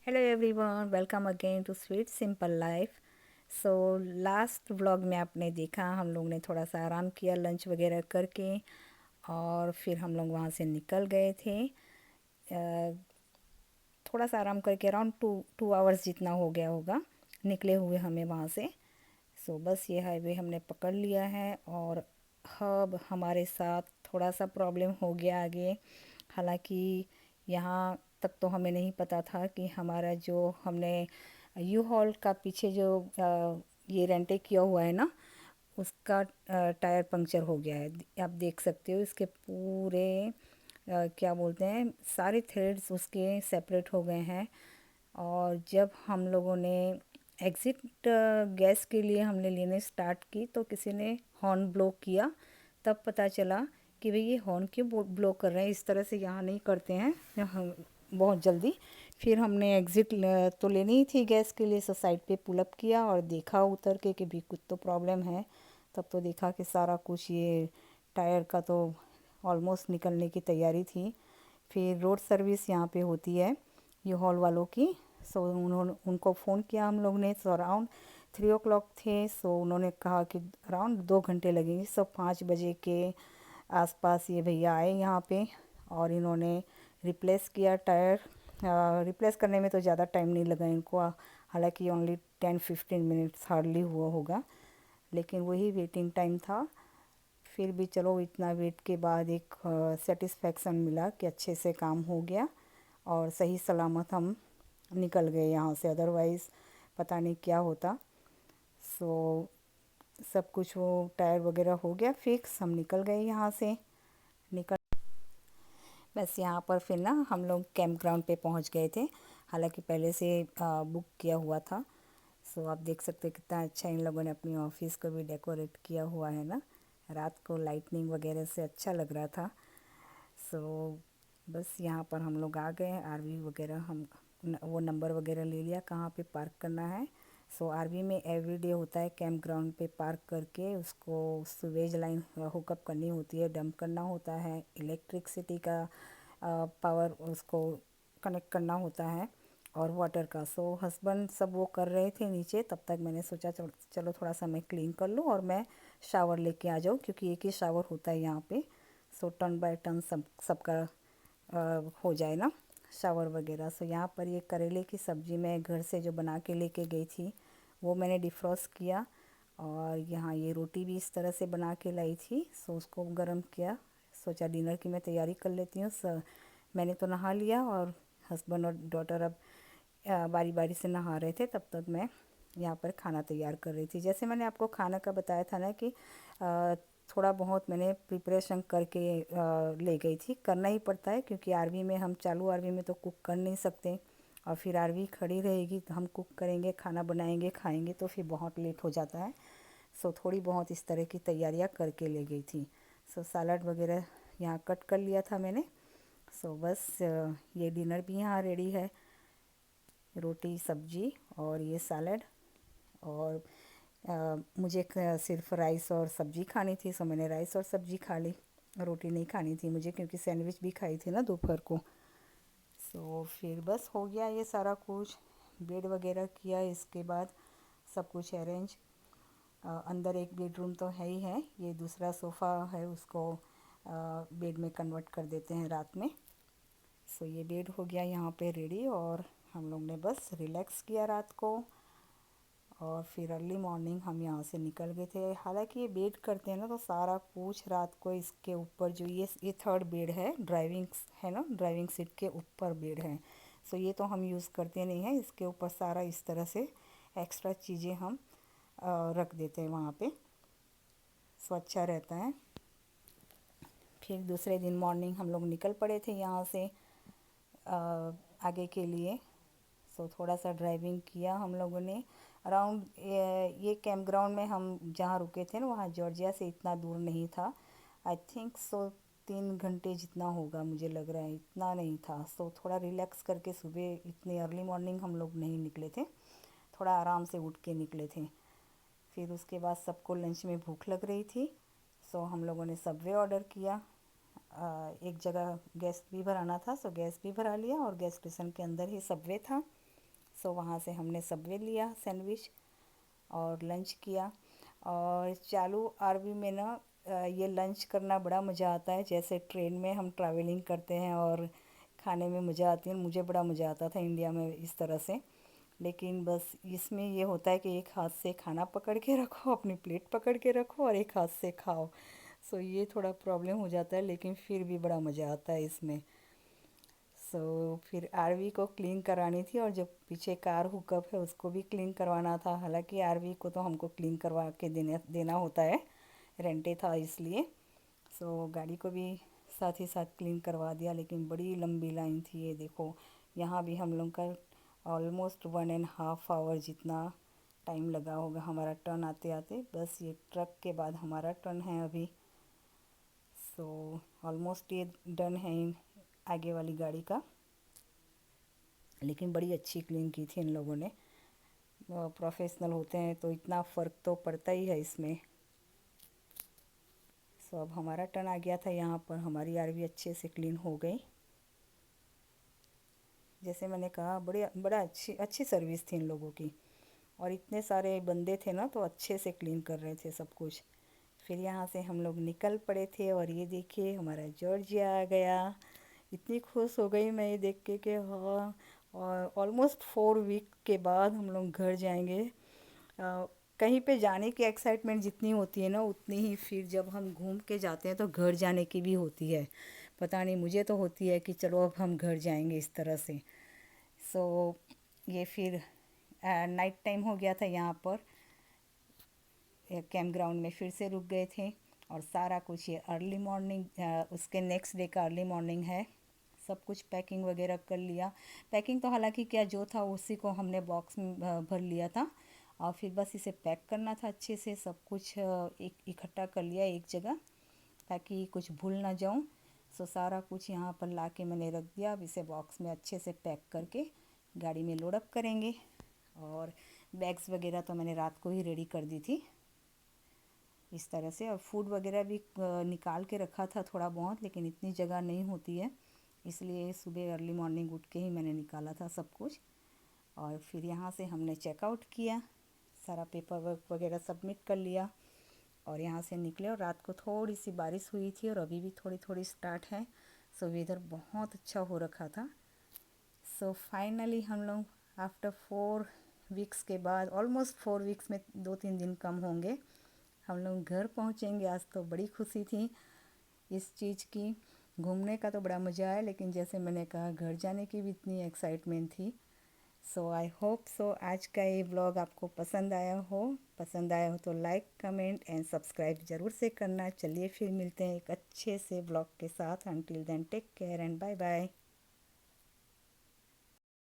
Hello everyone, welcome again to sweet simple life. So last vlog में आपने देखा हम लोग ने थोड़ा सा आराम किया लंच वगैरह करके, और फिर हम लोग वहाँ से निकल गए थे। थोड़ा सा आराम करके अराउंड टू आवर्स जितना हो गया होगा निकले हुए हमें वहाँ से। सो बस ये हाईवे हमने पकड़ लिया है, और अब हमारे साथ थोड़ा सा प्रॉब्लम हो गया आगे। हालांकि यहाँ तक तो हमें नहीं पता था कि हमारा जो हमने यू हॉल का पीछे जो ये रेंटे किया हुआ है ना, उसका टायर पंक्चर हो गया है। आप देख सकते हो इसके पूरे क्या बोलते हैं, सारे थ्रेड्स उसके सेपरेट हो गए हैं। और जब हम लोगों ने एग्ज़िट गैस के लिए हमने लेने स्टार्ट की तो किसी ने हॉर्न ब्लो किया। तब पता चला कि भाई ये हॉर्न क्यों ब्लो कर रहे हैं, इस तरह से यहाँ नहीं करते हैं हम बहुत जल्दी। फिर हमने एग्ज़िट तो लेनी ही थी गैस के लिए, सो साइड पे पुल अप किया और देखा उतर के कि भी कुछ तो प्रॉब्लम है। तब तो देखा कि सारा कुछ ये टायर का तो ऑलमोस्ट निकलने की तैयारी थी। फिर रोड सर्विस यहाँ पे होती है यू हॉल वालों की। सो उन्होंने उनको फ़ोन किया हम लोग ने। सो अराउंड 3 o'clock थे। सो उन्होंने कहा कि अराउंड 2 घंटे लगेंगे। सो 5 बजे के आसपास ये भैया आए यहाँ पे, और इन्होंने रिप्लेस किया टायर। रिप्लेस करने में तो ज़्यादा टाइम नहीं लगा इनको, हालांकि ओनली 10-15 मिनट्स हार्डली हुआ होगा, लेकिन वही वेटिंग टाइम था। फिर भी चलो इतना वेट के बाद एक सेटिस्फेक्शन मिला कि अच्छे से काम हो गया और सही सलामत हम निकल गए यहाँ से, अदरवाइज़ पता नहीं क्या होता। सो सब कुछ वो टायर वगैरह हो गया फिक्स, हम निकल गए यहाँ से। निकल बस यहाँ पर फिर ना हम लोग कैंप ग्राउंड पे पहुँच गए थे, हालांकि पहले से बुक किया हुआ था। सो आप देख सकते हैं कितना अच्छा इन लोगों ने अपनी ऑफिस को भी डेकोरेट किया हुआ है ना। रात को लाइटनिंग वगैरह से अच्छा लग रहा था। सो बस यहाँ पर हम लोग आ गए। आरवी वगैरह हम वो नंबर वगैरह ले लिया कहाँ पे पार्क करना है। सो आरवी में एवरीडे होता है, कैंप ग्राउंड पे पार्क करके उसको सुवेज लाइन हुकअप करनी होती है, डंप करना होता है, इलेक्ट्रिसिटी का पावर उसको कनेक्ट करना होता है, और वाटर का। सो हस्बैंड सब वो कर रहे थे नीचे, तब तक मैंने सोचा चलो थोड़ा सा मैं क्लीन कर लूँ और मैं शावर लेके आ जाऊँ, क्योंकि एक ही शावर होता है यहाँ पे। सो टर्न बाय टर्न सबका हो जाए ना शावर वगैरह। सो यहाँ पर ये करेले की सब्ज़ी मैं घर से जो बना के लेके गई थी वो मैंने डिफ्रॉस्ट किया, और यहाँ ये रोटी भी इस तरह से बना के लाई थी। सो उसको गर्म किया, सोचा डिनर की मैं तैयारी कर लेती हूँ। मैंने तो नहा लिया, और हस्बैंड और डॉटर अब बारी बारी से नहा रहे थे, तब तक मैं यहाँ पर खाना तैयार कर रही थी। जैसे मैंने आपको खाना का बताया था ना कि थोड़ा बहुत मैंने प्रिपरेशन करके ले गई थी, करना ही पड़ता है क्योंकि आरवी में हम चालू आरवी में तो कुक कर नहीं सकते, और फिर आरवी खड़ी रहेगी तो हम कुक करेंगे, खाना बनाएंगे, खाएंगे तो फिर बहुत लेट हो जाता है। सो थोड़ी बहुत इस तरह की तैयारियां करके ले गई थी। सो सलाद वगैरह यहाँ कट कर लिया था मैंने। सो बस ये डिनर भी यहाँ रेडी है, रोटी सब्जी और ये सैलड। और मुझे सिर्फ राइस और सब्ज़ी खानी थी, सो मैंने राइस और सब्ज़ी खा ली। रोटी नहीं खानी थी मुझे, क्योंकि सैंडविच भी खाई थी ना दोपहर को। सो फिर बस हो गया ये सारा कुछ, बेड वगैरह किया। इसके बाद सब कुछ अरेंज। अंदर एक बेडरूम तो है ही है, ये दूसरा सोफ़ा है उसको बेड में कन्वर्ट कर देते हैं रात में। सो ये बेड हो गया यहाँ पे रेडी, और हम लोग ने बस रिलैक्स किया रात को, और फिर अर्ली मॉर्निंग हम यहाँ से निकल गए थे। हालांकि ये बेड करते हैं ना तो सारा कुछ रात को इसके ऊपर जो ये थर्ड बेड है, ड्राइविंग है ना, ड्राइविंग सीट के ऊपर बेड है। सो ये तो हम यूज़ करते नहीं हैं, इसके ऊपर सारा इस तरह से एक्स्ट्रा चीज़ें हम रख देते हैं वहाँ पे। सो अच्छा रहता है। फिर दूसरे दिन मॉर्निंग हम लोग निकल पड़े थे यहाँ से आगे के लिए। सो थोड़ा सा ड्राइविंग किया हम लोगों ने अराउंड। ये कैंप ग्राउंड में हम जहाँ रुके थे ना, वहाँ जॉर्जिया से इतना दूर नहीं था। आई थिंक सो 3 घंटे जितना होगा, मुझे लग रहा है इतना नहीं था। सो थोड़ा रिलैक्स करके सुबह इतनी अर्ली मॉर्निंग हम लोग नहीं निकले थे, थोड़ा आराम से उठ के निकले थे। फिर उसके बाद सबको लंच में भूख लग रही थी, सो हम लोगों ने सबवे ऑर्डर किया। एक जगह गैस भी भराना था, सो गैस भी भरा लिया, और गैस स्टेशन के अंदर ही सबवे था। सो वहाँ से हमने सबवे लिया सैंडविच और लंच किया। और चालू आरवी में ना ये लंच करना बड़ा मज़ा आता है। जैसे ट्रेन में हम ट्रैवलिंग करते हैं और खाने में मज़ा आती है, मुझे बड़ा मज़ा आता था इंडिया में इस तरह से। लेकिन बस इसमें ये होता है कि एक हाथ से खाना पकड़ के रखो, अपनी प्लेट पकड़ के रखो और एक हाथ से खाओ। सो ये थोड़ा प्रॉब्लम हो जाता है, लेकिन फिर भी बड़ा मज़ा आता है इसमें। सो फिर आरवी को क्लीन करानी थी और जो पीछे कार हुकअप है उसको भी क्लीन करवाना था। हालांकि आरवी को तो हमको क्लीन करवा के देना होता है, रेंटे था इसलिए। सो गाड़ी को भी साथ ही साथ क्लीन करवा दिया, लेकिन बड़ी लंबी लाइन थी। ये देखो, यहाँ भी हम लोग का ऑलमोस्ट 1.5 आवर जितना टाइम लगा होगा हमारा टर्न आते आते। बस ये ट्रक के बाद हमारा टर्न है अभी। सो ऑलमोस्ट ये डन है आगे वाली गाड़ी का। लेकिन बड़ी अच्छी क्लीन की थी इन लोगों ने। प्रोफेशनल होते हैं तो इतना फ़र्क तो पड़ता ही है इसमें। सो अब हमारा टर्न आ गया था, यहाँ पर हमारी आरवी अच्छे से क्लीन हो गई। जैसे मैंने कहा, बड़ा अच्छी अच्छी सर्विस थी इन लोगों की। और इतने सारे बंदे थे ना, तो अच्छे से क्लीन कर रहे थे सब कुछ। फिर यहाँ से हम लोग निकल पड़े थे और ये देखिए हमारा जॉर्जिया आ गया। इतनी खुश हो गई मैं ये देख के कि हाँ, और ऑलमोस्ट 4 वीक के बाद हम लोग घर जाएंगे। कहीं पे जाने की एक्साइटमेंट जितनी होती है ना, उतनी ही फिर जब हम घूम के जाते हैं तो घर जाने की भी होती है। पता नहीं, मुझे तो होती है कि चलो अब हम घर जाएंगे इस तरह से। सो ये फिर नाइट टाइम हो गया था यहाँ पर। कैंप ग्राउंड में फिर से रुक गए थे और सारा कुछ ये अर्ली मॉर्निंग, उसके नेक्स्ट डे का अर्ली मॉर्निंग है। सब कुछ पैकिंग वगैरह कर लिया। पैकिंग तो हालांकि क्या जो था उसी को हमने बॉक्स में भर लिया था। और फिर बस इसे पैक करना था अच्छे से। सब कुछ एक इकट्ठा कर लिया एक जगह, ताकि कुछ भूल ना जाऊं। सो सारा कुछ यहाँ पर ला के मैंने रख दिया। अब इसे बॉक्स में अच्छे से पैक करके गाड़ी में लोड अप करेंगे। और बैग्स वगैरह तो मैंने रात को ही रेडी कर दी थी इस तरह से। और फूड वगैरह भी निकाल के रखा था थोड़ा बहुत, लेकिन इतनी जगह नहीं होती है, इसलिए सुबह अर्ली मॉर्निंग उठ के ही मैंने निकाला था सब कुछ। और फिर यहाँ से हमने चेकआउट किया, सारा पेपर वर्क वगैरह सबमिट कर लिया और यहाँ से निकले। और रात को थोड़ी सी बारिश हुई थी और अभी भी थोड़ी थोड़ी स्टार्ट है। सो वेदर बहुत अच्छा हो रखा था। सो फाइनली हम लोग आफ्टर 4 वीक्स के बाद, ऑलमोस्ट 4 वीक्स में 2-3 दिन कम होंगे, हम लोग घर पहुँचेंगे। आज तो बड़ी खुशी थी इस चीज़ की। घूमने का तो बड़ा मज़ा आया, लेकिन जैसे मैंने कहा घर जाने की भी इतनी एक्साइटमेंट थी। सो आई होप सो आज का ये व्लॉग आपको पसंद आया हो। पसंद आया हो तो लाइक, कमेंट एंड सब्सक्राइब ज़रूर से करना। चलिए फिर मिलते हैं एक अच्छे से व्लॉग के साथ। Until then take care and bye bye.